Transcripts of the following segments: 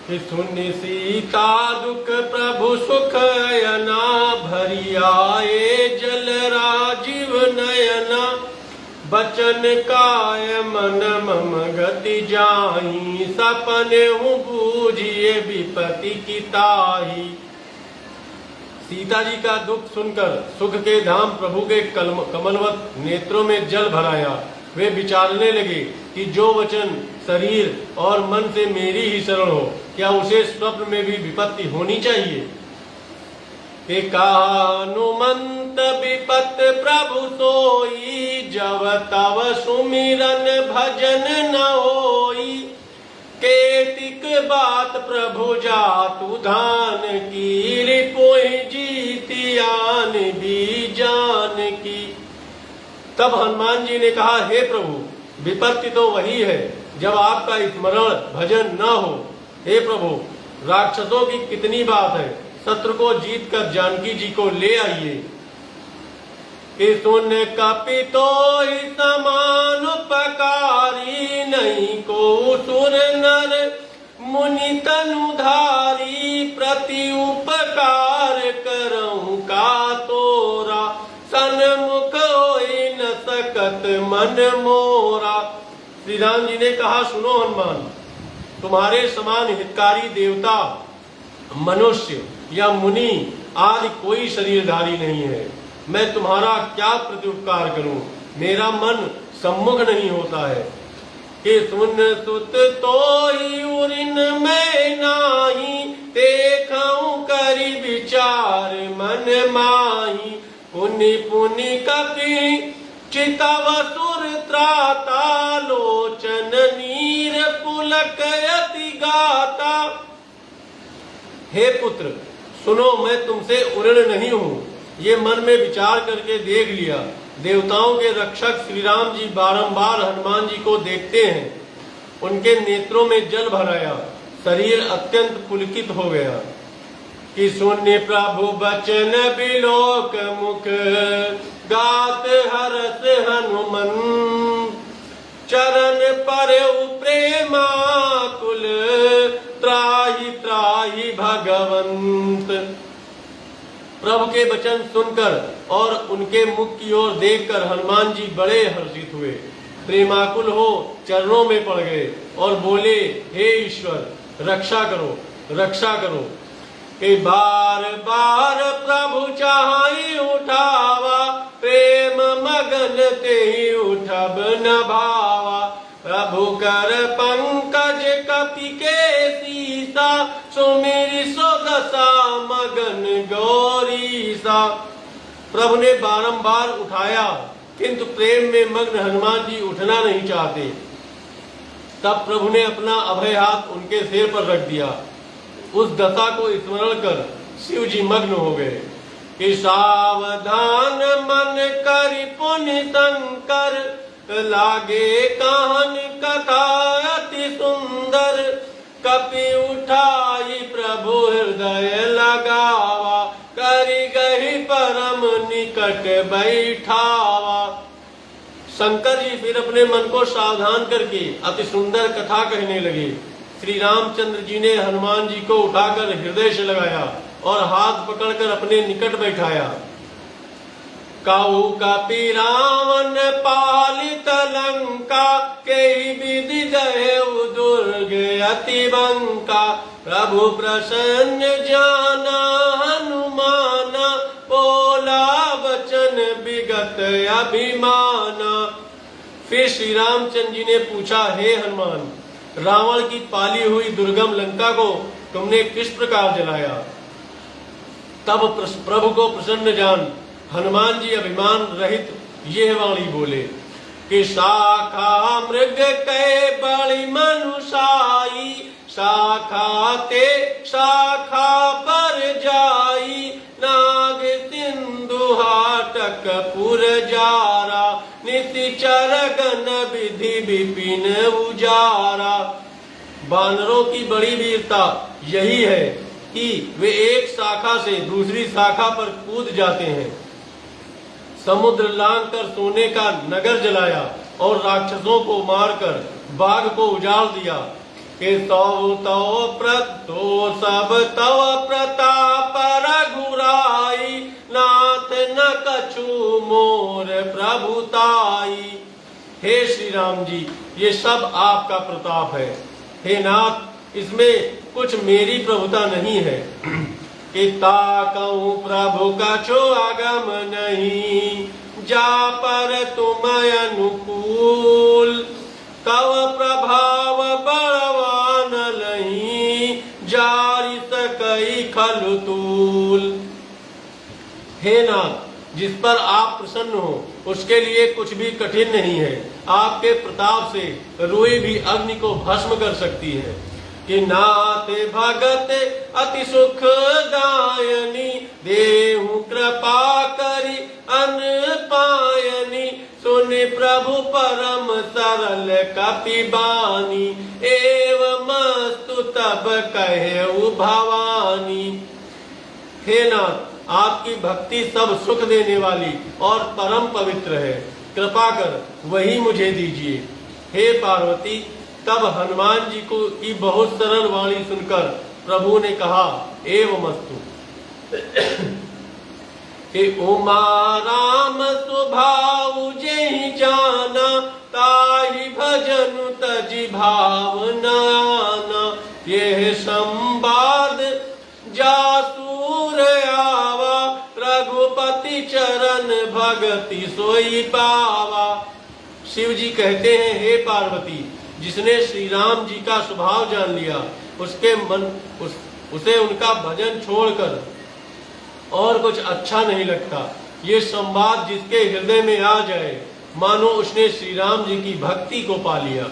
कि सुन सीता दुख प्रभु सुख अयना, भरी आए जल राजीव नयना। बचन काय मन मम गति जाहि, सपने हूँ बूझिए विपत्ति की ताहि। सीता जी का दुख सुनकर सुख के धाम प्रभु के कमलवत नेत्रों में जल भराया। वे विचारने लगे कि जो वचन शरीर और मन से मेरी ही शरण हो, क्या उसे स्वप्न में भी विपत्ति होनी चाहिए। हनुमंत विपत प्रभु सोई, जब तव सुमिरन भजन न होई। केतिक बात प्रभु जातु धान की, रिपुहि जीतियान भी जान की। तब हनुमान जी ने कहा, हे प्रभु, विपत्ति तो वही है जब आपका स्मरण भजन न हो। हे प्रभु, राक्षसों की कितनी बात है, शत्रु को जीत कर जानकी जी को ले आइए। कि सुन कपि तो ही समान उपकारी, नहीं को सुर नर मुनि तनुधारी। प्रति उपकार करऊं का तोरा, सन्मुख होई न सकत मन मोरा। श्री राम जी ने कहा, सुनो हनुमान, तुम्हारे समान हितकारी देवता, मनुष्य या मुनि आदि कोई शरीरधारी नहीं है। मैं तुम्हारा क्या प्रत्युपकार करूं, मेरा मन सम्मुख नहीं होता है। कि सुन सुत तो ही उरिन में नाही, देखऊं करी विचार मन माही। पुनि पुनि कपि चितव सुर त्राता, लोचन नीर पुलक यति गाता। हे पुत्र, सुनो, मैं तुमसे उऋण नहीं हूँ, ये मन में विचार करके देख लिया। देवताओं के रक्षक श्री राम जी बारंबार हनुमान जी को देखते हैं। उनके नेत्रों में जल भराया, शरीर अत्यंत पुलकित हो गया। कि सुन प्रभु बचन बिलोक मुख, गात हरस हनुमंत। चरण परउ प्रेमाकुल, त्राहि त्राहि भगवंत। प्रभु के वचन सुनकर और उनके मुख की ओर देखकर हनुमान जी बड़े हर्षित हुए, प्रेमाकुल हो चरणों में पड़ गए और बोले, हे ईश्वर, रक्षा करो, रक्षा करो। कि बार बार प्रभु चाहि उठावा, प्रेम मगन तेहि उठब न भावा। प्रभु कर पंकज कपि के सीसा, सुमिरि सो दशा मगन गौरीसा। प्रभु ने बारंबार उठाया, किंतु प्रेम में मग्न हनुमान जी उठना नहीं चाहते। तब प्रभु ने अपना अभय हाथ उनके सिर पर रख दिया। उस दशा को स्मरण कर शिव जी मग्न हो गए। कि सावधान मन करि पुनि शंकर, लागे काहन कथा अति सुंदर। कपि उठाई प्रभु हृदय लगावा, करि गहि परम निकट बैठावा। शंकर जी फिर अपने मन को सावधान करके अति सुंदर कथा कहने लगे। श्री रामचंद्र जी ने हनुमान जी को उठाकर हृदय से लगाया और हाथ पकड़कर अपने निकट बैठाया। काऊ कपि रावण पालित लंका, केहि विधि दहेउ दुर्ग अति बंका। प्रभु प्रसन्न जाना हनुमाना, बोला वचन विगत अभिमाना। फिर श्री रामचंद्र जी ने पूछा, हे हनुमान, रावण की पाली हुई दुर्गम लंका को तुमने किस प्रकार जलाया। तब प्रभु को प्रसन्न जान हनुमान जी अभिमान रहित यह वाणी बोले। कि शाखा मृग कै बड़ि मनुषाई, शाखा ते शाखा पर जाई। नाग सिंधु हाटक पुर जारा, नितिचर गण विधि विपिन उजारा। बानरों की बड़ी वीरता यही है कि वे एक शाखा से दूसरी शाखा पर कूद जाते हैं। समुद्र लांघ कर सोने का नगर जलाया और राक्षसों को मारकर बाघ को उजाड़ दिया। के सौ तव प्रतो सब तव प्रताप रघुराई, नाथ न कछु मोर प्रभुताई। हे श्री राम जी, ये सब आपका प्रताप है। हे नाथ, इसमें कुछ मेरी प्रभुता नहीं है। कि ताकहूँ प्रभु कछु आगम नहीं, जा पर तुम अनुकूल, तव प्रभाव बलवान लही, जारि सकई खलु तूल। हे नाथ, जिस पर आप प्रसन्न हो उसके लिए कुछ भी कठिन नहीं है। आपके प्रताप से रुई भी अग्नि को भस्म कर सकती है। कि नाथ भगत अति सुख दायनी, देहु कृपा करी अन पायनी, सुनि प्रभु परम सरल कपि बानी, एवमस्तु तब कहेउ भवानी। हे नाथ, आपकी भक्ति सब सुख देने वाली और परम पवित्र है, कृपा कर वही मुझे दीजिए। हे पार्वती, तब हनुमान जी को की बहुत सरल वाणी सुनकर प्रभु ने कहा, एवमस्तु। कि उमा राम स्वभाव जेहि जाना, ताहि भजन तजि भावना। यह संवाद जासूर आवा, रघुपति चरण भगति सोई पावा। शिव जी कहते हैं, हे पार्वती, जिसने श्री राम जी का स्वभाव जान लिया, उसे उनका भजन छोड़कर और कुछ अच्छा नहीं लगता। ये संवाद जिसके हृदय में आ जाए, मानो उसने श्री राम जी की भक्ति को पा लिया।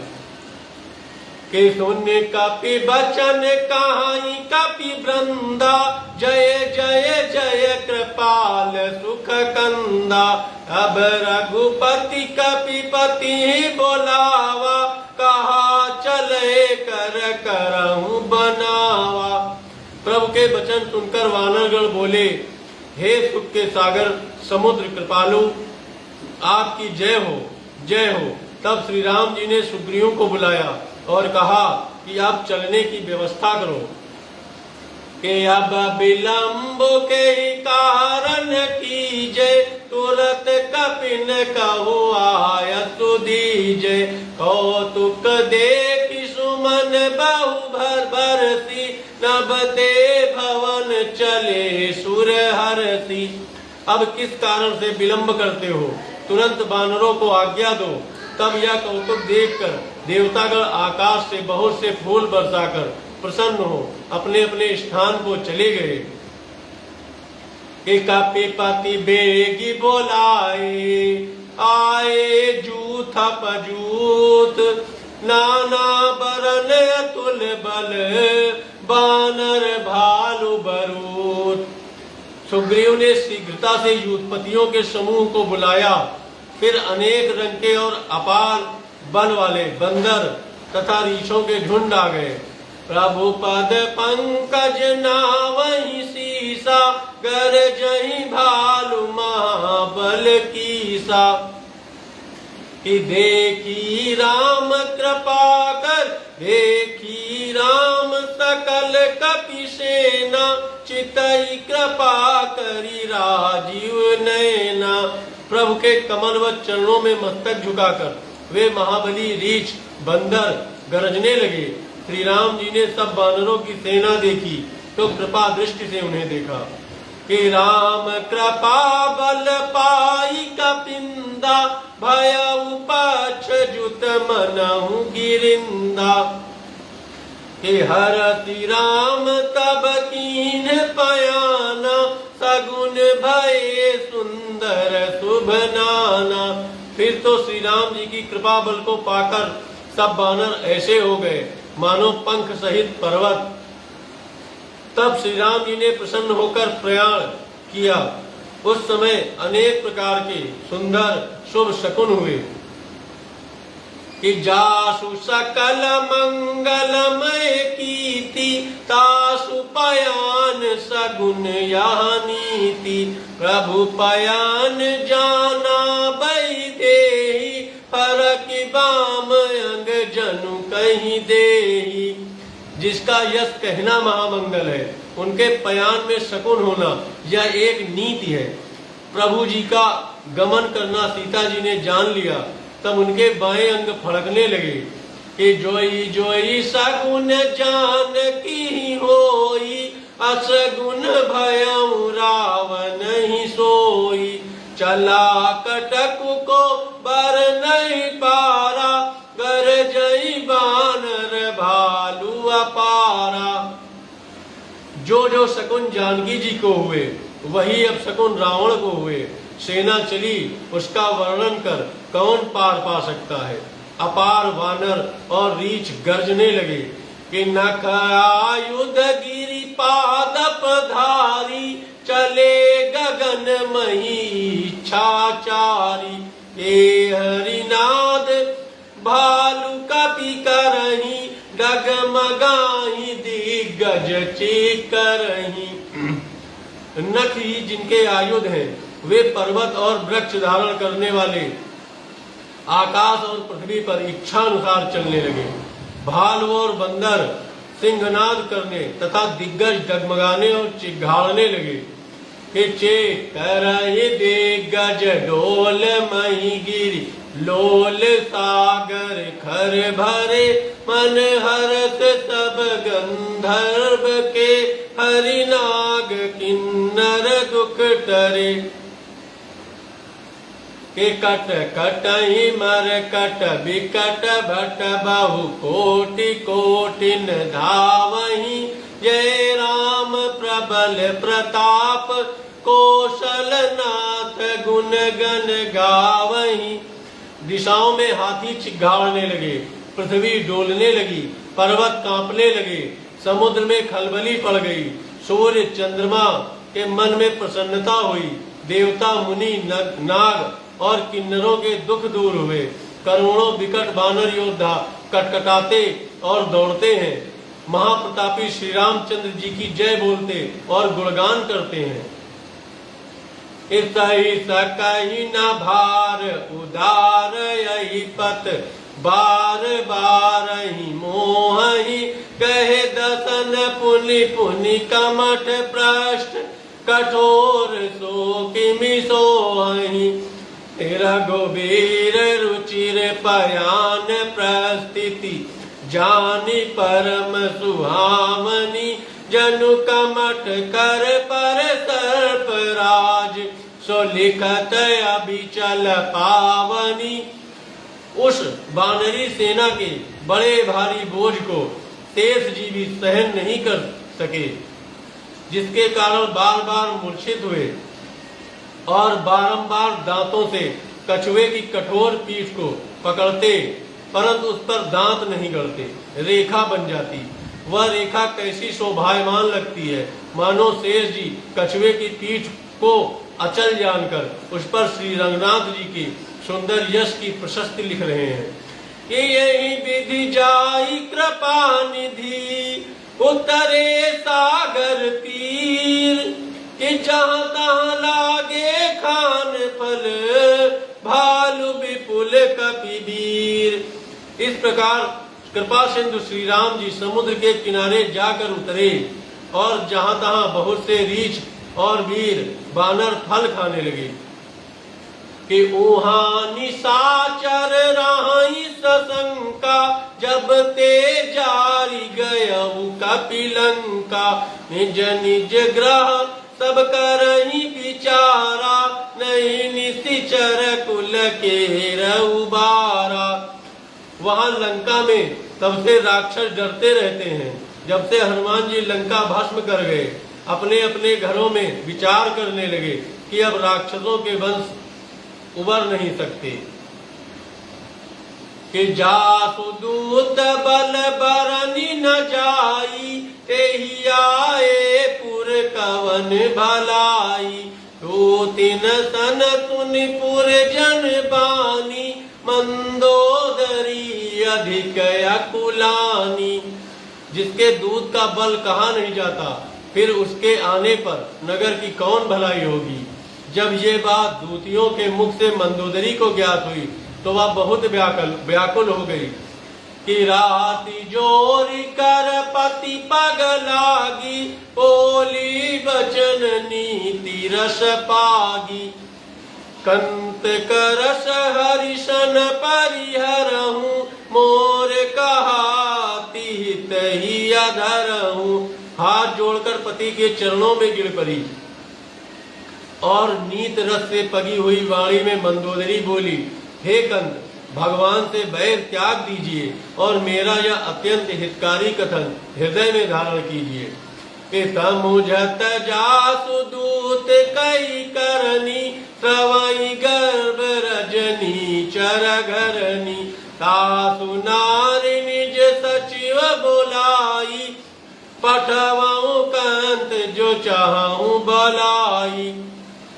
के सुन कपि बचन कहाई कपि वृंदा, जय जय जय कृपाल सुख कंदा। अब रघुपति कपिपति बोलावा, कहा चले कर करहूं बनावा। प्रभु के वचन सुनकर वानरगण बोले, हे सुख के सागर समुद्र कृपालु, आपकी जय हो, जय हो। तब श्री राम जी ने सुग्रीव को बुलाया और कहा कि आप चलने की व्यवस्था करो। कि अब विलंब के कारण कीजे, तुरत कपिन कहो आयतु दीजे। कौतुक देखि सुमन बहु भर बरसी, नभते भवन चले सुर हरसी। अब किस कारण से विलंब करते हो, तुरंत बानरों को आज्ञा दो। तब यह कौतुक देखकर देवतागण आकाश से बहुत से फूल बरसाकर प्रसन्न हो अपने अपने स्थान को चले गए। कपिपति बेगी बोलाए, आए जूथ पजूत। नाना बरन अतुल बल, बानर भालु बरूत। सुग्रीव ने शीघ्रता से यूथपतियों के समूह को बुलाया। फिर अनेक रंग के और अपार बल वाले बंदर तथा रीछों के झुंड आ गए। प्रभु पद पंकज नावहि सीसा, गरजहि भालु महाबल कीसा। कि देखी राम कृपा कर, देखी राम सकल कपि सेना, चितई कृपा करी राजीव नैना। प्रभु के कमलवत चरणों में मस्तक झुकाकर वे महाबली रीछ बंदर गरजने लगे। श्री राम जी ने सब बानरों की सेना देखी तो कृपा दृष्टि से उन्हें देखा। कि राम कृपा बल पाई कपिंदा, भयउ पछजुत मनहु गिरिंदा। कि हरति राम तब कीन पयाना, सगुन भये सुंदर शुभ नाना। फिर तो श्री राम जी की कृपा बल को पाकर सब बानर ऐसे हो गए मानो पंख सहित पर्वत। तब श्री राम जी ने प्रसन्न होकर प्रयाण किया। उस समय अनेक प्रकार के सुंदर शुभ शकुन हुए। कि जासु सकल मंगलमय कीर्ति, तासु पयान सगुन यह नीति। प्रभु पयान जाना बई देहि, फरक बाम अंग जनु कहीं देहि। जिसका यश कहना महामंगल है, उनके पयान में शकुन होना यह एक नीति है। प्रभु जी का गमन करना सीता जी ने जान लिया, तब उनके बाएं अंग फड़कने लगे कि जोई जोई सगुन जान की होई, असगुन भयउ रावण ही सोई, चला कटक को बर नहीं पारा, गरजई बानर भालू अपारा। जो जो शकुन जानकी जी को हुए वही अब शकुन रावण को हुए। सेना चली, उसका वर्णन कर कौन पार पा सकता है। अपार वानर और रीछ गर्जने लगे कि नख आयुध गिरि पादप धारी, चले गगन मही इच्छाचारी, ए हरिनाद भालू कपि करही, डगमगाही दिग्गज चीकरही। नख ही जिनके आयुध हैं, वे पर्वत और वृक्ष धारण करने वाले आकाश और पृथ्वी पर इच्छा अनुसार चलने लगे। भालू और बंदर सिंहनाद करने तथा दिग्गज डगमगाने और चिघाड़ने लगे कि चे करहि दिग्गज डोल मही गिरी, लोल सागर खर भरे, मन हरत सब गंधर्व के, हरिनाग किन्नर दुख टरे। के कट कटहि मर कट बिकट भट बहु कोटि कोटिन धावहि, जय राम प्रबल प्रताप कौशल नाथ गुण गण गावहि। दिशाओं में हाथी चिघाड़ने लगे, पृथ्वी डोलने लगी, पर्वत कांपने लगे, समुद्र में खलबली पड़ गई। सूर्य चंद्रमा के मन में प्रसन्नता हुई, देवता मुनि नाग और किन्नरों के दुख दूर हुए। करोड़ों विकट वानर योद्धा कटकटाते और दौड़ते हैं, महाप्रतापी श्री रामचंद्र जी की जय बोलते और गुणगान करते हैं। इसहि सकहि न भार उदार यही पत, बार बार ही मोहि, कहे दसन पुनि पुनि कमठ पृष्ठ, कठोर सो किमि सोहि। रघुबीर रुचिर पयान प्रस्थिति, जानी परम सुहामनी, जनु कमठ कर पर सर्प राज, सो लिखत अभिचल पावनी। उस वानरी सेना के बड़े भारी बोझ को शेष जी भी सहन नहीं कर सके, जिसके कारण बार बार मूर्छित हुए और बारंबार दांतों से कछुए की कठोर पीठ को पकड़ते, परंतु उस पर दांत नहीं गड़ते, रेखा बन जाती। वह रेखा कैसी शोभायमान लगती है, मानो शेष जी कछुए की पीठ को अचल जानकर उस पर श्री रंगनाथ जी की सुंदर यश की प्रशस्ति लिख रहे हैं कि यही विधि जाई कृपा निधि, उतरे सागर तीर, कि जहाँ तहाँ लागे खान फल, भालू विपुल कपिवीर। इस प्रकार कृपा सिंधु श्री राम जी समुद्र के किनारे जाकर उतरे और जहाँ तहाँ बहुत से रीछ और वीर बानर फल खाने लगे कि उहाँ निशाचर राही सशंका, जब ते जारी गयउ कपिलंका, निज निज ग्रह सब करही विचारा, नहीं निशिचर कुल के रउबारा। वहां लंका में तब से राक्षस डरते रहते हैं। जब से हनुमान जी लंका भस्म कर गए, अपने अपने घरों में विचार करने लगे कि अब राक्षसों के वंश उबर नहीं सकते। कि जासु दूत बल बरनी न जाई, तेहि आए पुर कवन भलाई, दो तीन सन तुनि पुर जन बानी, मंदोदरी अधिक अकुलानी। जिसके दूत का बल कहा नहीं जाता, फिर उसके आने पर नगर की कौन भलाई होगी। जब ये बात दूतियों के मुख से मंदोदरी को ज्ञात हुई तो वह बहुत व्याकुल हो गई कि राति जोरी कर पति पग लागी, बोली वचन नीति रस पागी। कंत करस हरिशन परिहरहूँ, मोर कहा तिहित ही अधरहूँ। हाथ जोड़कर पति के चरणों में गिर पड़ी और नीत रस से पगी हुई वाणी में मंदोदरी बोली, हे कंत, भगवान से बैर त्याग दीजिए और मेरा यह अत्यंत हितकारी कथन हृदय में धारण कीजिए। तमुझत जासु दूत कई करनी, सवई गर्भ रजनी चर घरनी। तासु नारी निज सचिव बुलाई, पठवाऊं कंत जो चाहूं बलाई।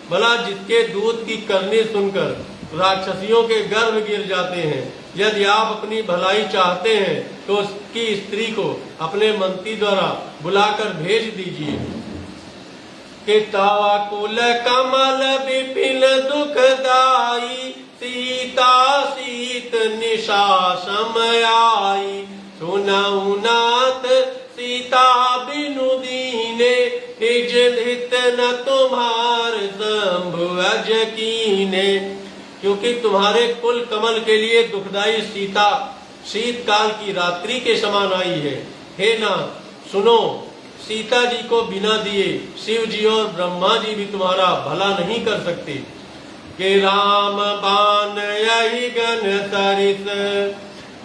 भला जिसके दूत की करनी सुनकर राक्षसियों के गर्भ गिर जाते हैं, यदि आप अपनी भलाई चाहते हैं तो उसकी स्त्री को अपने मंत्री द्वारा बुलाकर भेज दीजिए। कि तव कुल कमल विपिन दुखदाई, सीता सीत निशा समयाई। सुनऊ नाथ सीता बिनु दीने, निज हित न तुम्हार शंभु अज कीने। क्योंकि तुम्हारे कुल कमल के लिए दुखदाई सीता शीतकाल की रात्रि के समान आई है। हे नाथ सुनो, सीता जी को बिना दिए शिव जी और ब्रह्मा जी भी तुम्हारा भला नहीं कर सकते। कि राम बान यही गण सरिस,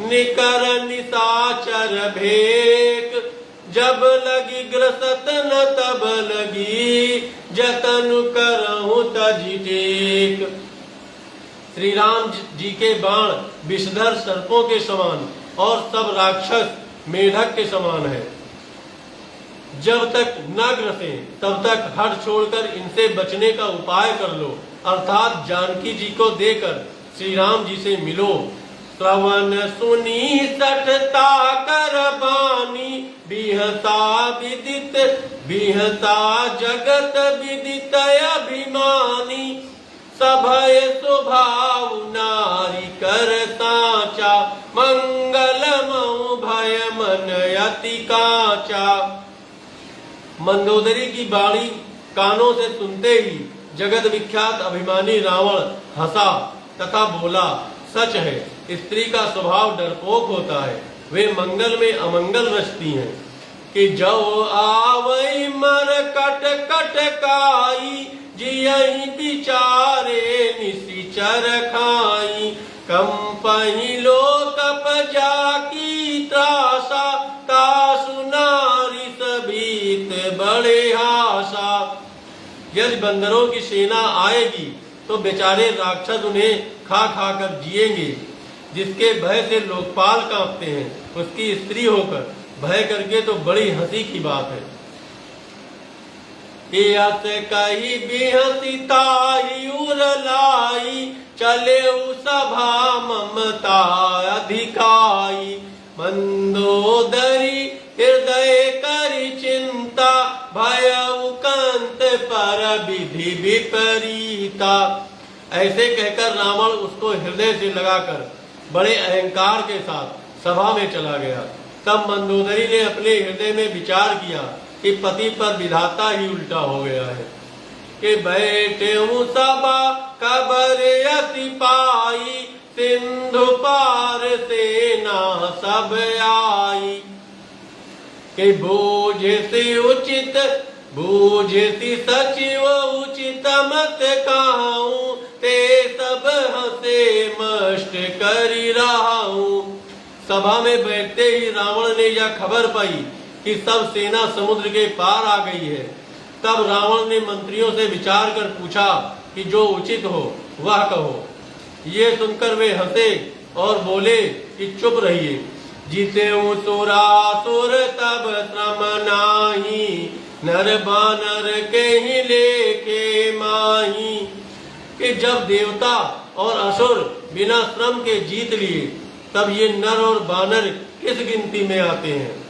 निकर निशाचर भेक। जब लगी ग्रसत न तब लगी, जतन करहूं तजी टेक। श्री राम जी के बाण विषधर सर्पों के समान और सब राक्षस मेढक के समान है। जब तक न ग्रसे तब तक हट छोड़कर इनसे बचने का उपाय कर लो, अर्थात जानकी जी को देकर श्री राम जी से मिलो। श्रवण सुनी सठता कर बानी, बिहता विदित बिहता जगत विदित अभिमानी। सभय स्वभाव नारी कर साचा, मंगल मऊ भय मन अति काचा। मंदोदरी की बाणी कानों से सुनते ही जगत विख्यात अभिमानी रावण हंसा तथा बोला, सच है, स्त्री का स्वभाव डरपोक होता है, वे मंगल में अमंगल रचती हैं। कि जो आवई मर कट कटकाई, जियहि विचारे निशिचर खाई। कंपहि लोकप जाकी त्रासा, तासु नारी सबीत बड़े हासा। यदि बंदरों की सेना आएगी तो बेचारे राक्षस उन्हें खा खा कर जिएंगे। जिसके भय से लोकपाल कांपते हैं, उसकी स्त्री होकर भय करके तो बड़ी हंसी की बात है। यत कही बिहसिताई उरलाई, चले सभा ममता अधिकाई। मंदोदरी हृदय करी चिंता, भयउ कंत पर विधि विपरीता। ऐसे कहकर रावण उसको हृदय से लगाकर बड़े अहंकार के साथ सभा में चला गया। तब मंदोदरी ने अपने हृदय में विचार किया कि पति पर विधाता ही उल्टा हो गया है। कि बैठे हूँ सभा कबर अति पाई, सिंधु पार सेना सब आई। कि बूझे से उचित बूझे सी सचिव उचित मत कहूँ, ते सब हंसे मष्ट करी रहाऊं। सभा में बैठते ही रावण ने यह खबर पाई कि सब सेना समुद्र के पार आ गई है। तब रावण ने मंत्रियों से विचार कर पूछा कि जो उचित हो वह कहो। ये सुनकर वे हंसे और बोले कि चुप रहिए। जीते सुरासुर तब श्रम नाही, नर बानर के ही लेके माही। कि जब देवता और असुर बिना श्रम के जीत लिए तब ये नर और बानर किस गिनती में आते हैं।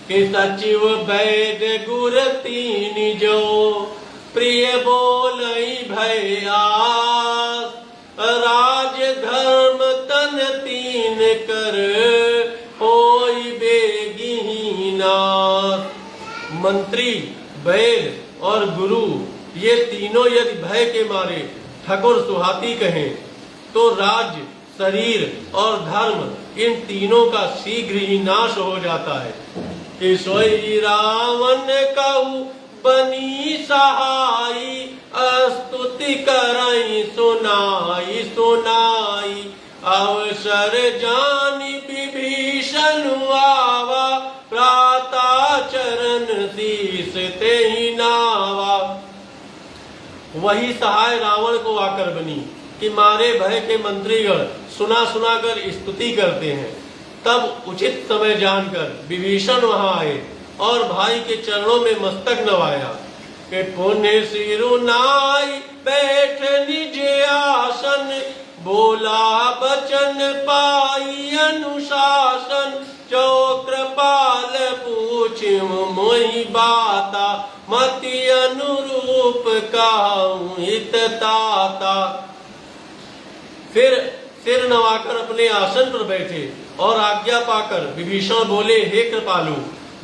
कि सचिव वैद्य गुर तीन जो, प्रिय बोलई भय आस। राज धर्म तन तीन कर, मंत्री, वैद और गुरु ये तीनों यदि भय के मारे ठकुर सुहाती कहें तो राज्य, शरीर और धर्म इन तीनों का शीघ्र ही नाश हो जाता है। कि सोई रावण कहू बनी सहाई, स्तुति करई सुनाई सुनाई। अवसर जानि विभीषण आवा, प्राता चरण शीस तेहि नावा। वही सहाय रावण को आकर बनी कि मारे भय के मंत्रीगण सुना सुना कर स्तुति करते हैं। तब उचित समय जानकर विभीषण वहां आए और भाई के चरणों में मस्तक नवाया कि पुण्य सिरुनाई बैठ निज आसन, बोला बचन पाई अनुशासन। जो कृपाल पूछ मोहि बाता, मति अनुरूप कहूं हित ताता। फिर सिर नवाकर अपने आसन पर बैठे और आज्ञा पाकर विभीषण बोले, हे कृपालु,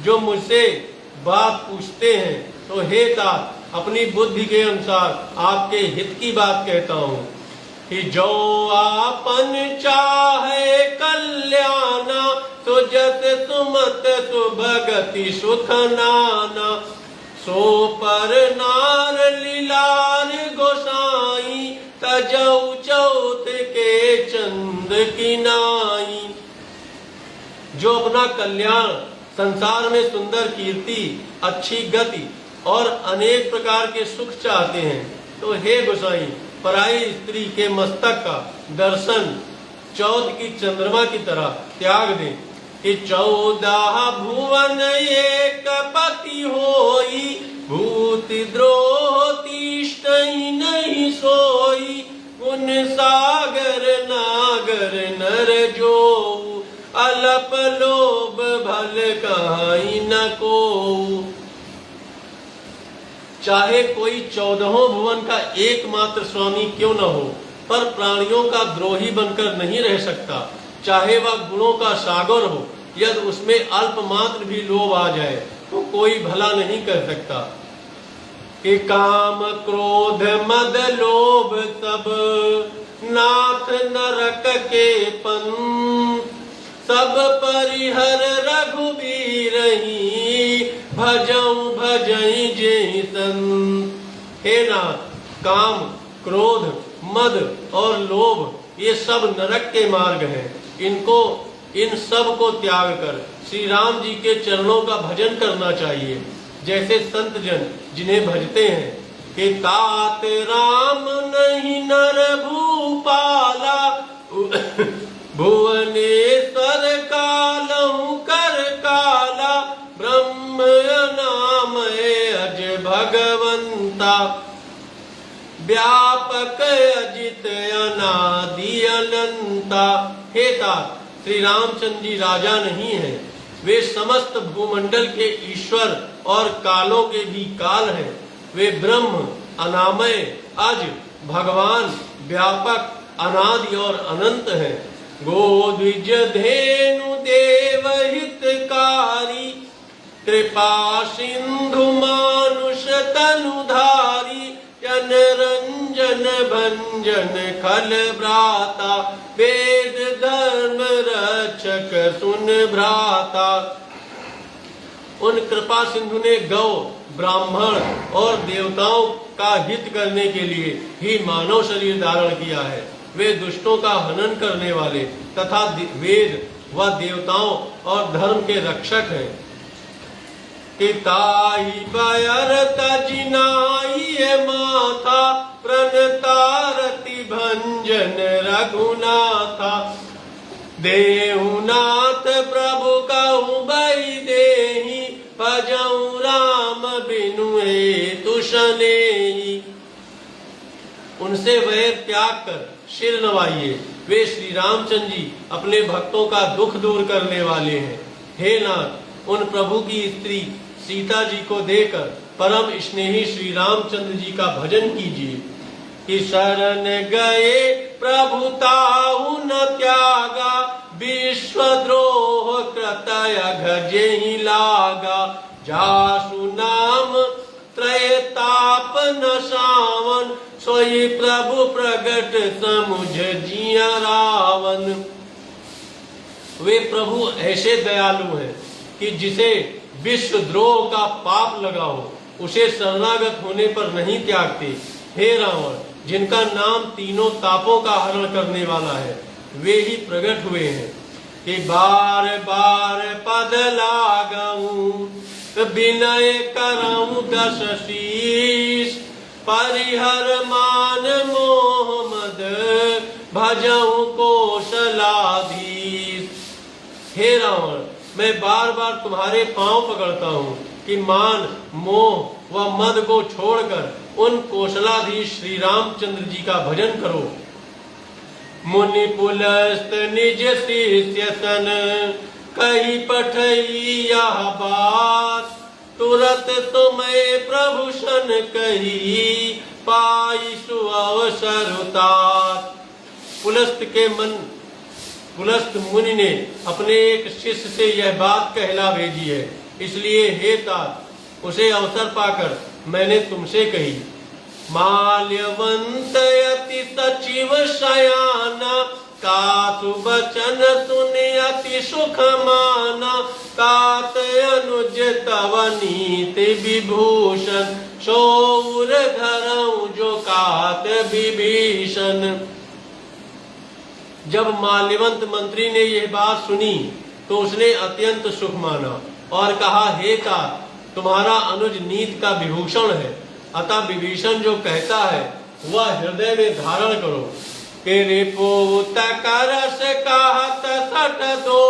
जो मुझसे बात पूछते हैं तो हे तात, अपनी बुद्धि के अनुसार आपके हित की बात कहता हूँ। कि जो आपन चाहे कल्याणा, तो जस सुमत सुभगति सुख नाना। सो पर नार लीलार गोसाई, तजऊ चौथ के चंद की नाई। जो अपना कल्याण, संसार में सुंदर कीर्ति, अच्छी गति और अनेक प्रकार के सुख चाहते हैं तो हे गोसाई, पराई स्त्री के मस्तक का दर्शन चौथ की चंद्रमा की तरह त्याग दें। कि 14 भुवन एक पति होई, भूत द्रोह तीष्णई नहीं सोई। गुण सागर नागर नर जोऊ, अलप लोभ भल कहाई न कोऊ। चाहे कोई 14 भुवन का एकमात्र स्वामी क्यों न हो, पर प्राणियों का द्रोही बनकर नहीं रह सकता। चाहे वह गुणों का सागर हो, यदि उसमें अल्प मात्र भी लोभ आ जाए तो कोई भला नहीं कर सकता। कि काम क्रोध मद लोभ सब, नाथ नरक के पंथ। सब परिहर रघुबीर ही, भजऊ भजई जेहि संत। हे नाथ, काम, क्रोध, मद और लोभ ये सब नरक के मार्ग हैं। इन सब को त्याग कर श्री राम जी के चरणों का भजन करना चाहिए, जैसे संत जन जिन्हें भजते हैं। कि तात राम नहीं नर भूपाला, भुवनेश्वर कालहु कर काला। ब्रह्म नाम अज भगवंता, व्यापक अजित अनादि अनंता। हे तात, श्री रामचंद्र जी राजा नहीं है, वे समस्त भूमंडल के ईश्वर और कालों के भी काल हैं। वे ब्रह्म, अनामय, अज, भगवान, व्यापक, अनादि और अनंत हैं। गोद्विज धेनु देव हितकारी, कृपा सिंधु मानुष तनुधारी। जन रंजन भंजन खल भ्राता, वेद धर्म रक्षक सुन भ्राता। उन कृपा सिंधु ने गौ, ब्राह्मण और देवताओं का हित करने के लिए ही मानव शरीर धारण किया है। वे दुष्टों का हनन करने वाले तथा वेद व देवताओं और धर्म के रक्षक हैं। कि ताई बयर तजिनाई माथा, प्रणतारति भंजन रघुनाथा। देहुनाथ प्रभु कहूँ बई देहि, भजऊ राम बिनु हेतु सनेहि। उनसे वैर त्याग कर सिर नवाइए, वे श्री रामचंद्र जी अपने भक्तों का दुख दूर करने वाले हैं। हे नाथ, उन प्रभु की स्त्री सीता जी को देकर परम स्नेही श्री रामचंद्र जी का भजन कीजिए। कि शरण गए प्रभु ताहु न त्यागा, विश्वद्रोह कृतय घजे लागा, जासु नाम त्रयताप नसावन, सोई प्रभु प्रगट समुझ जिया रावण। वे प्रभु ऐसे दयालु हैं कि जिसे विश्वद्रोह का पाप लगा हो उसे शरणागत होने पर नहीं त्यागते। हे रावण, जिनका नाम तीनों तापों का हरण करने वाला है, वे ही प्रकट हुए हैं कि बार बार पद लागऊं, विनय करऊं दस शीश, परिहर मान मोह मद, भजऊं कौशलाधीश। हे रावण, मैं बार बार तुम्हारे पांव पकड़ता हूँ कि मान, मोह व मद को छोड़कर उन कौशलाधीश श्री रामचंद्र जी का भजन करो। मुनि पुलस्त निज शिष्य सन, कही पठई यह बात, तुरत तुम्हें प्रभु सन कही, पाई सुअवसर तात। पुलस्त मुनि ने अपने एक शिष्य से यह बात कहला भेजी है, इसलिए हे तात, उसे अवसर पाकर मैंने तुमसे कही। माल्यवंत अति सचिव शयाना, कातु बचन सुने अति सुख माना, तात अनुज तव नीति विभूषण, शौर धरऊं जो कात विभीषण। जब माल्यवंत मंत्री ने यह बात सुनी तो उसने अत्यंत सुख माना और कहा, हे तात, तुम्हारा अनुज नीति का विभूषण है, अतः विभीषण जो कहता है वह हृदय में धारण करो। के रिपुत करस कहत सठ दो,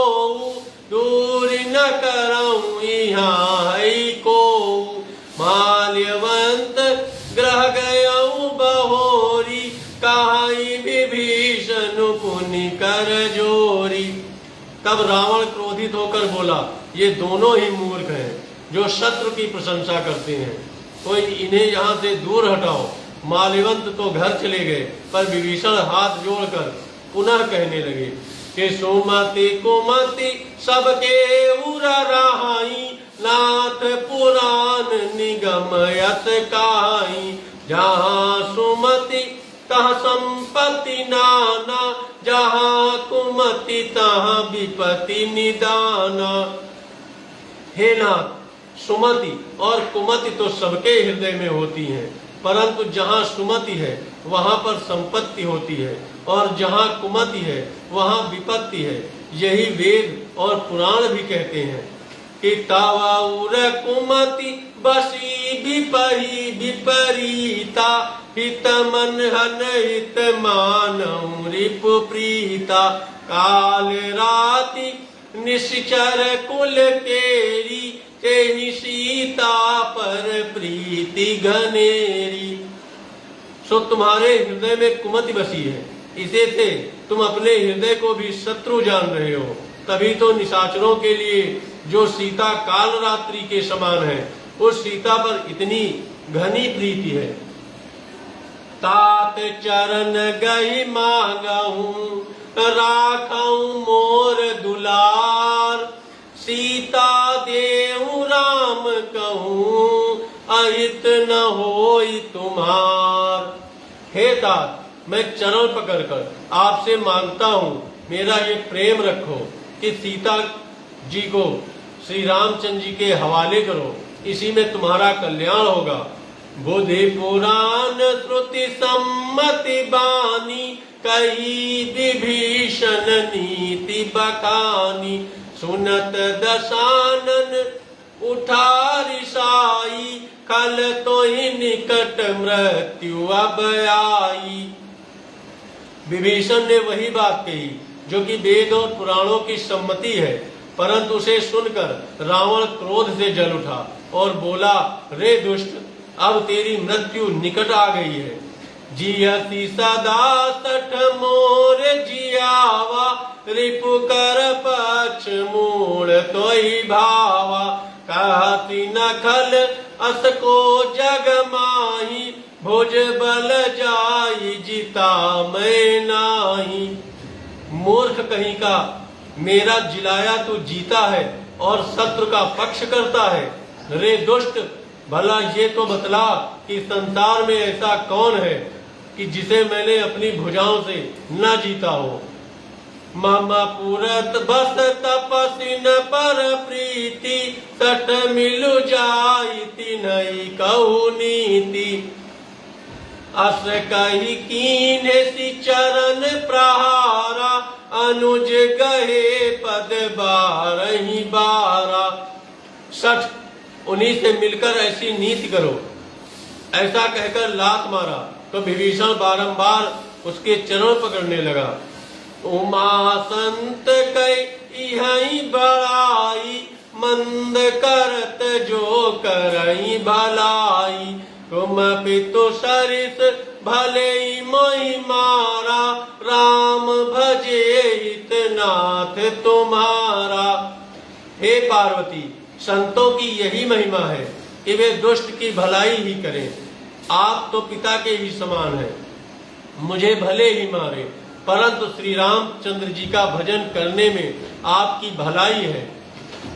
दूर न करऊं यहाँ है को, माल्यवंत ग्रह गयऊं बहोरी, कहाई विभीषण पुनि कर जोरी। तब रावण क्रोधित होकर बोला, ये दोनों ही मूर्ख हैं जो शत्रु की प्रशंसा करते हैं, कोई इन्हें यहाँ से दूर हटाओ। माल्यवंत तो घर चले गए, पर विभीषण हाथ जोड़कर पुनः कहने लगे कि सुमति कुमति सबके उर रहाई, नाथ पुराण निगम यत कहाई, जहाँ सुमति तहाँ संपत्ति नाना, जहाँ कुमति तहाँ विपत्ति निदाना। हे नाथ, सुमति और कुमति तो सबके हृदय में होती हैं, परंतु जहाँ सुमति है वहाँ पर संपत्ति होती है और जहाँ कुमति है वहाँ विपत्ति है। यही वेद और पुराण भी कहते हैं कि तावाउर कुमति बसी विपही विपरीता, हित मन हन हित मानऊ रिपु प्रीता, काल राति निश्चर कुल केरी, तेहि सीता पर प्रीति घनेरी। सो तुम्हारे हृदय में कुमति बसी है, इसे से तुम अपने हृदय को भी शत्रु जान रहे हो, तभी तो निशाचरों के लिए जो सीता काल रात्रि के समान है, उस सीता पर इतनी घनी प्रीति है। तात चरण गई मांगऊं, राखऊं मोर दुलार, सीता देऊ राम कहूं, अहित न होई तुम्हार। हे तात, मैं चरण पकड़कर आपसे मांगता हूँ, मेरा ये प्रेम रखो कि सीता जी को श्री रामचंद्र जी के हवाले करो, इसी में तुम्हारा कल्याण होगा। बुद्धि पुराण श्रुति सम्मति बानी, कही विभीषण नीति बखानी, सुनत दशानन उठा रिसाई, कल तो ही निकट मृत्यु अब आई। विभीषण ने वही बात कही जो कि वेद और पुराणों की सम्मति है, परंतु उसे सुनकर रावण क्रोध से जल उठा और बोला, रे दुष्ट, अब तेरी मृत्यु निकट आ गई है। जियति सदा सठ मोर जियावा, रिपु कर पक्ष मूल तो ही भावा, कहती नखल अस को जग माही, भुज बल जाई जिता मैं नाही। मूर्ख कहीं का, मेरा जिलाया तू जीता है और शत्रु का पक्ष करता है। रे दुष्ट, भला ये तो बतला कि संसार में ऐसा कौन है कि जिसे मैंने अपनी भुजाओं से न जीता हो। मम पुरत बस तपसिन पर प्रीति, सट मिलु जाई नहीं कहू नीति। अस कही कीन्हे सि चरण प्रहारा, अनुज गहे पद बारही बारा। 60 उन्हीं से मिलकर ऐसी नीति करो। ऐसा कहकर लात मारा तो विभीषण बारंबार उसके चरण पकड़ने लगा। उमा संत कई बड़ाई, मंद करत जो करई भलाई। तुम पितु सरिस भले मोहि मारा, राम भजे हित नाथ तुम्हारा। हे पार्वती, संतों की यही महिमा है कि वे दुष्ट की भलाई ही करें। आप तो पिता के ही समान हैं, मुझे भले ही मारे, परंतु श्री रामचंद्र जी का भजन करने में आपकी भलाई है।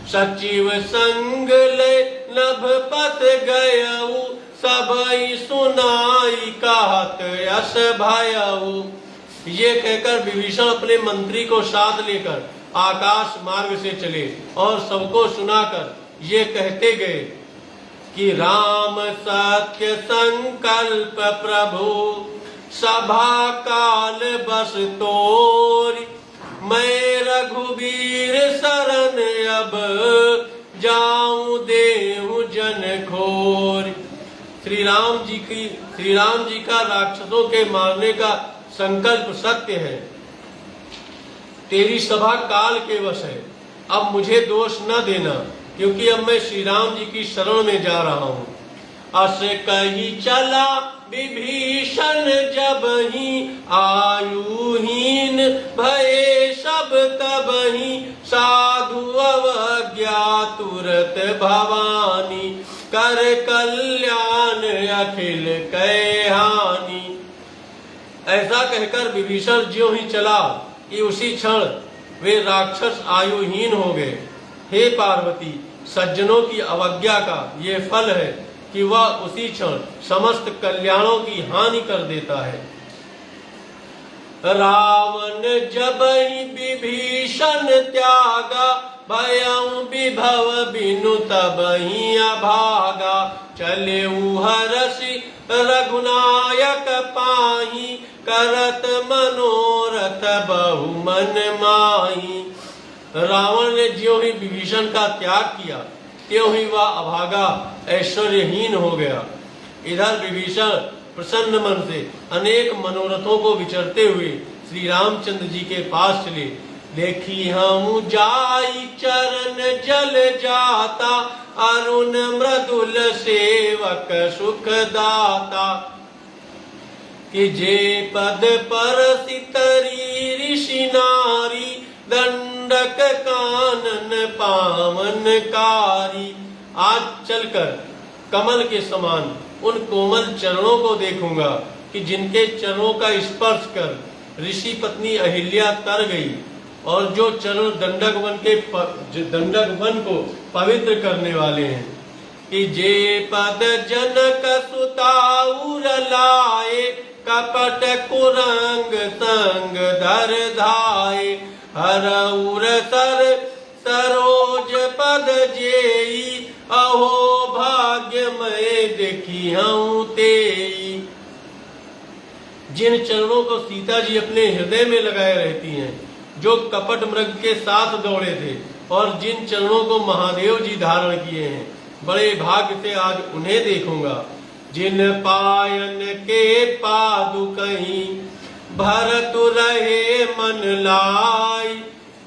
सचिव संग ले नभ पथ गयऊ, सबई सुनाई कहत यश भयऊ। ये कहकर विभीषण अपने मंत्री को साथ लेकर आकाश मार्ग से चले और सबको सुनाकर ये कहते गए कि राम सत्य संकल्प प्रभु, सभा काल बस तोरी। मैं रघुबीर शरण अब, जाऊं देहु जन खोरी। श्री राम जी का राक्षसों के मारने का संकल्प सत्य है। तेरी सभा काल के वश है, अब मुझे दोष न देना, क्योंकि अब मैं श्री राम जी की शरण में जा रहा हूँ। अस कही चला विभीषण जब ही, आयुहीन भये सब तबहि। साधु अवज्ञा तुरत भवानी, कर कल्याण अखिल कै हानि। ऐसा कहकर विभीषण ज्यों ही चला कि उसी क्षण वे राक्षस आयुहीन हो गए। हे पार्वती, सज्जनों की अवज्ञा का ये फल है कि वह उसी क्षण समस्त कल्याणों की हानि कर देता है। रावण जबहि विभीषण त्यागा, भयउ विभव बिनु तबहि अभागा। चलेउ हरषि रघुनायक पाहि, करत मनोरथ बहु मन माही। रावण ने ज्यों ही विभीषण का त्याग किया, त्यों ही वह अभागा ऐश्वर्यहीन हो गया। इधर विभीषण प्रसन्न मन से अनेक मनोरथों को विचरते हुए श्री रामचंद्र जी के पास चले। देखी हम जाई चरण जल जाता, अरुण मृदुल सेवक सुख दाता। कि जे पद पर सितरी ऋषि नारी, दंडक कानन पावन कारी। आज चलकर कमल के समान उन कोमल चरणों को देखूंगा कि जिनके चरणों का स्पर्श कर ऋषि पत्नी अहिल्या तर गई, और जो चरण दंडक वन को पवित्र करने वाले हैं। कि जे पद जनक सुताउर लाए, कपट कुरंग संग धर धाए। हरउर सर सरोज पद जेई, अहो भाग्य मैं देखी हूँ तेई। जिन चरणों को सीता जी अपने हृदय में लगाए रहती हैं, जो कपट मृग के साथ दौड़े थे, और जिन चरणों को महादेव जी धारण किए हैं, बड़े भाग्य से आज उन्हें देखूंगा। जिन पायन के पादुकहीं, भरतु रहे मन लाई।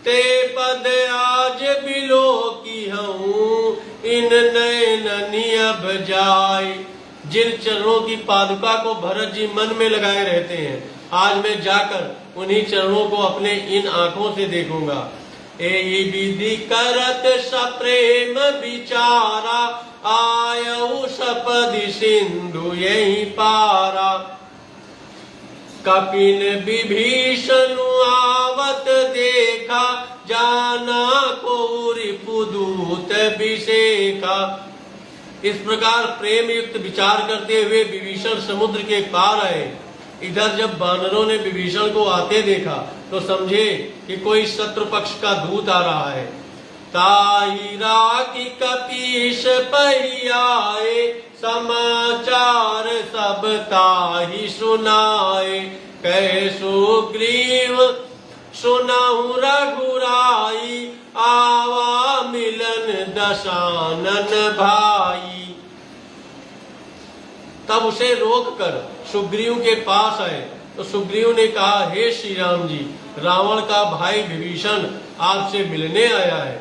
ते पद आज बिलो की हूँ, इन नैननी अब जाय। जिन चरणों की पादुका को भरत जी मन में लगाए रहते हैं, आज मैं जाकर उन्हीं चरणों को अपने इन आंखों से देखूंगा। एहि विधि करत सप्रेम विचारा, आयऊ सपदि सिंधु यही पारा। कपिन विभीषण आवत देखा, जाना को रिपुदूत अभिषेका। इस प्रकार प्रेम युक्त विचार करते हुए विभीषण समुद्र के पार आए। इधर जब वानरों ने विभीषण को आते देखा तो समझे कि कोई शत्रु पक्ष का दूत आ रहा है। ताई राखी कपीश पहियाए, समाचार सब ताहि सुनाए। कह सुग्रीव सुनहु रघुराई, आवा मिलन दशानन भाई। तब उसे रोककर सुग्रीव के पास आए तो सुग्रीव ने कहा, हे श्री राम जी, रावण का भाई विभीषण आपसे मिलने आया है।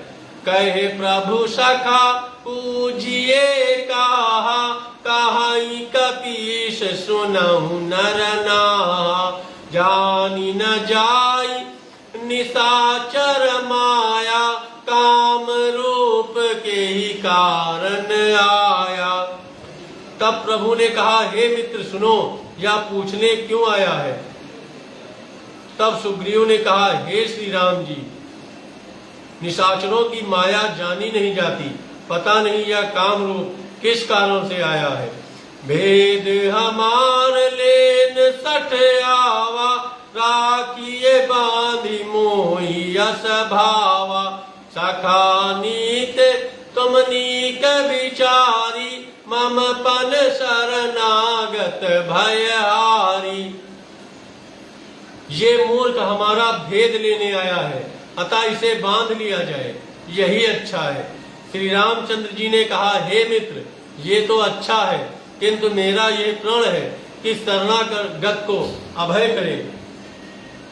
कहे प्रभु सखा पूजिए कहा, कहाई कपीश सुनहु नर नाहा। जानी न जाई निशाचर माया, काम रूप के ही कारण आया। तब प्रभु ने कहा, हे मित्र सुनो, यह पूछने क्यों आया है? तब सुग्रीव ने कहा, हे श्री राम जी, निशाचरों की माया जानी नहीं जाती, पता नहीं यह काम रूप किस कारण से आया है। भेद हमार लेन सठ आवा, राखिए बांधी मोही यस भावा। सखा नीत तुम नीक विचारी, मम पन शरणागत भयहारी। ये मूर्ख हमारा भेद लेने आया है, अतः इसे बांध लिया जाए, यही अच्छा है। श्री रामचंद्र जी ने कहा, हे मित्र, ये तो अच्छा है, किंतु मेरा ये प्रण है कि शरणागत को अभय करे।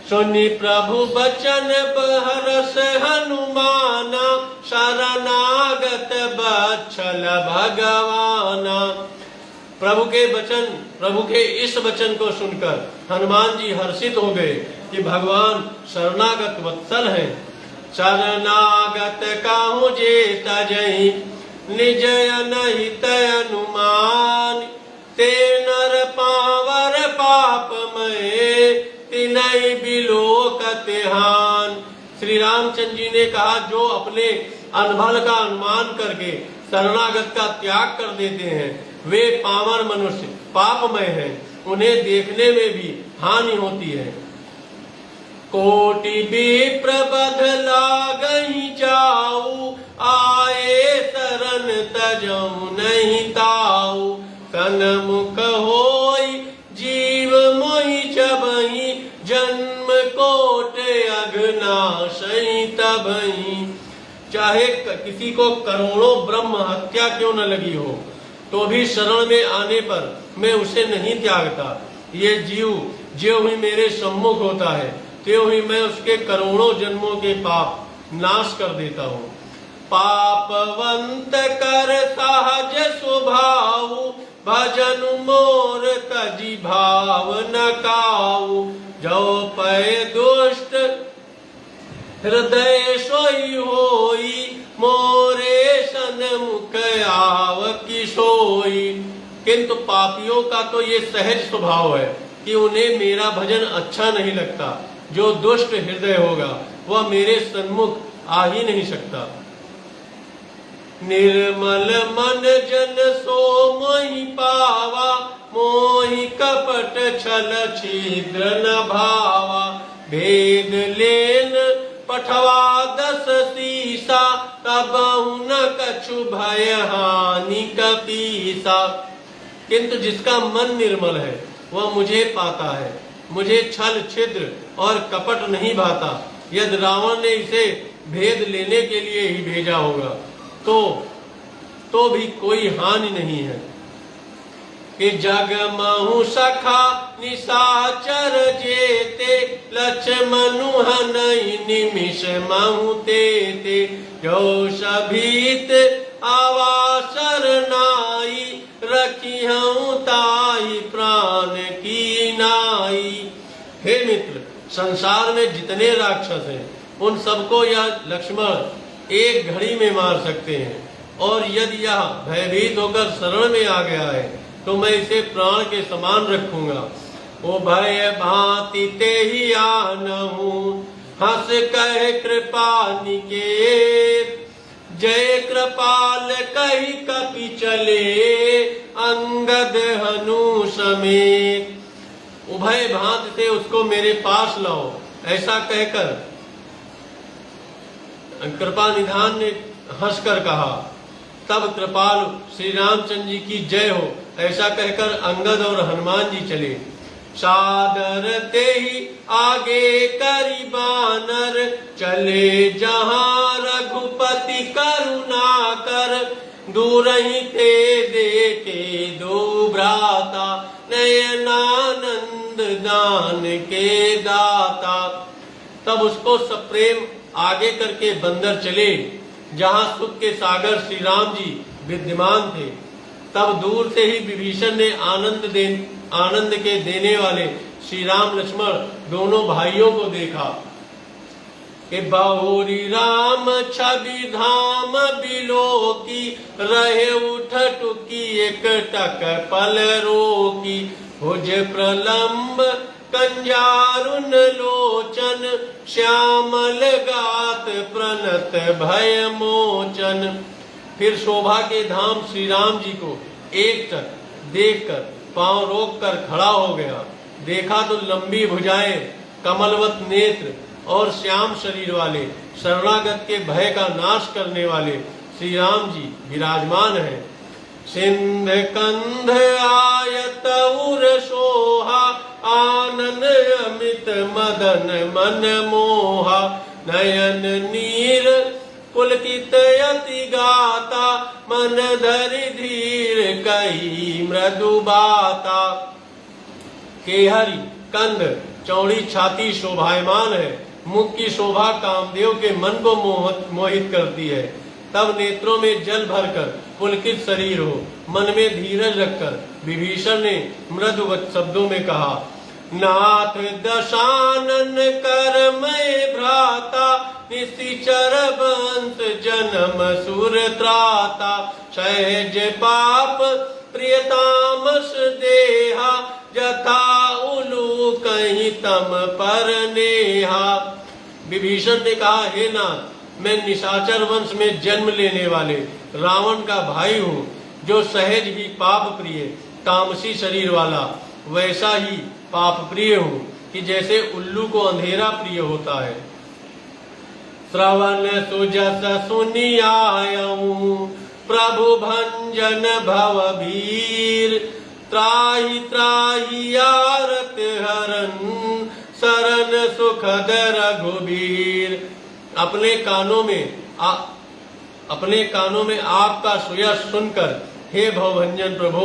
सुनि प्रभु बचन बहरस हनुमाना, शरणागत बच्छल भगवाना। प्रभु के वचन, प्रभु के इस वचन को सुनकर हनुमान जी हर्षित हो गए कि भगवान शरणागत वत्सल हैं। शरणागत काहू जे तजहि, निज अनहित अनुमान। ते नर पावर पापमय, तिनहि बिलोकत हान। श्री रामचंद्र जी ने कहा, जो अपने अनबल का अनुमान करके शरणागत का त्याग कर देते हैं, वे पामर मनुष्य पापमय हैं, उन्हें देखने में भी हानि होती है। कोटि विप्र बध लागहि जाऊ, आए शरण तजऊ नहीं ताऊ। सन्मुख होई जीव मोहि जबहि, जन्म कोट अघनाशहि तबहि। चाहे किसी को करोड़ों ब्रह्म हत्या क्यों न लगी हो, तो भी शरण में आने पर मैं उसे नहीं त्यागता। ये जीव जो ही मेरे सम्मुख होता है, त्यों ही मैं उसके करोड़ों जन्मों के पाप नाश कर देता हूँ। पापवंत कर सहज स्वभाव, भजन मोर तजी भाव न काऊ। जो पय दुष्ट हृदय सोई होई, मोरे सन्मुख आव किशोई। किंतु पापियों का तो ये सहज स्वभाव है कि उन्हें मेरा भजन अच्छा नहीं लगता। जो दुष्ट हृदय होगा वह मेरे सन्मुख आ ही नहीं सकता। निर्मल मन जन सो मोहि पावा, मोहि कपट छल छिद्र न भावा। भेद लेन पठवा 10 सीसा, तबहु न कछु भय हानि कपीसा। किंतु जिसका मन निर्मल है वह मुझे पाता है, मुझे छल छिद्र और कपट नहीं भाता। यदि रावण ने इसे भेद लेने के लिए ही भेजा होगा तो भी कोई हानि नहीं है। कि जग महु सखा निशाचर जेते, लक्ष्मणु हनहि निमिष महु तेते। जो सभीत आवासर नाई, रखिहु ताई प्राण की नाई। हे मित्र, संसार में जितने राक्षस हैं उन सबको यह लक्ष्मण एक घड़ी में मार सकते हैं, और यदि यह भयभीत होकर शरण में आ गया है तो मैं इसे प्राण के समान रखूंगा। ओ भय भांति ते ही आनहु, हंस कह कृपा निकेत, जय कृपाल कही कपि चले, अंगद हनु समेत। उभय भांत से उसको मेरे पास लाओ, ऐसा कहकर कृपा निधान ने हंसकर कहा। तब कृपाल श्री रामचंद्र जी की जय हो, ऐसा कहकर अंगद और हनुमान जी चले। सादर ते ही आगे करी बानर, चले जहां रघुपति करुणा कर, दूर ही ते देखे दो भ्राता, नयनानंद दान के दाता। तब उसको सप्रेम आगे करके बंदर चले, जहां सुख के सागर श्री राम जी विद्यमान थे। तब दूर से ही विभीषण ने आनंद के देने वाले श्री राम लक्ष्मण दोनों भाइयों को देखा कि बहुरी राम छवि धाम बिलो की, रहे उठ टुकी एक टक पल रोकी, भुज प्रलंब कंजारुन लोचन, श्यामल गात प्रणत भय मोचन। फिर शोभा के धाम श्री राम जी को एक टक देखकर पांव रोक कर खड़ा हो गया। देखा तो लंबी भुजाएं, कमलवत नेत्र और श्याम शरीर वाले, शरणागत के भय का नाश करने वाले श्री राम जी विराजमान हैं। सिंध कंध आयत उर सोहा, आनन अमित मदन मन मोहा, नयन नीर पुलकित यति गाता, मन धरि धीर कही मृदु बाता। केहरी कंध चौड़ी छाती शोभायमान है, मुख की शोभा कामदेव के मन को मोहित करती है। तब नेत्रों में जल भरकर पुलकित शरीर हो, मन में धीरज रखकर विभीषण ने मृदु शब्दों में कहा, नाथ दशानन कर मैं भ्राता, निशिचर बंस जन्म सुर त्राता, सहज पाप प्रियतामस देहा, जथा उलू कहीं तम पर नेहा। विभीषण ने कहा, हे नाथ, मैं निशाचर वंश में जन्म लेने वाले रावण का भाई हूँ, जो सहज ही पाप प्रिय तामसी शरीर वाला, वैसा ही पाप प्रिय हूँ कि जैसे उल्लू को अंधेरा प्रिय होता है। श्रवण सुजस सुनि आयऊं, प्रभु भंजन भव भीर, त्राहि त्राहि आरत हरन, शरण सुखद रघुबीर। अपने कानों में आपका सुयश सुनकर, हे भवभंजन प्रभु,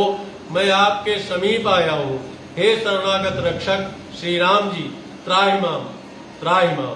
मैं आपके समीप आया हूँ। हे शरणागत रक्षक श्री राम जी, त्राहि माम त्राहि माम।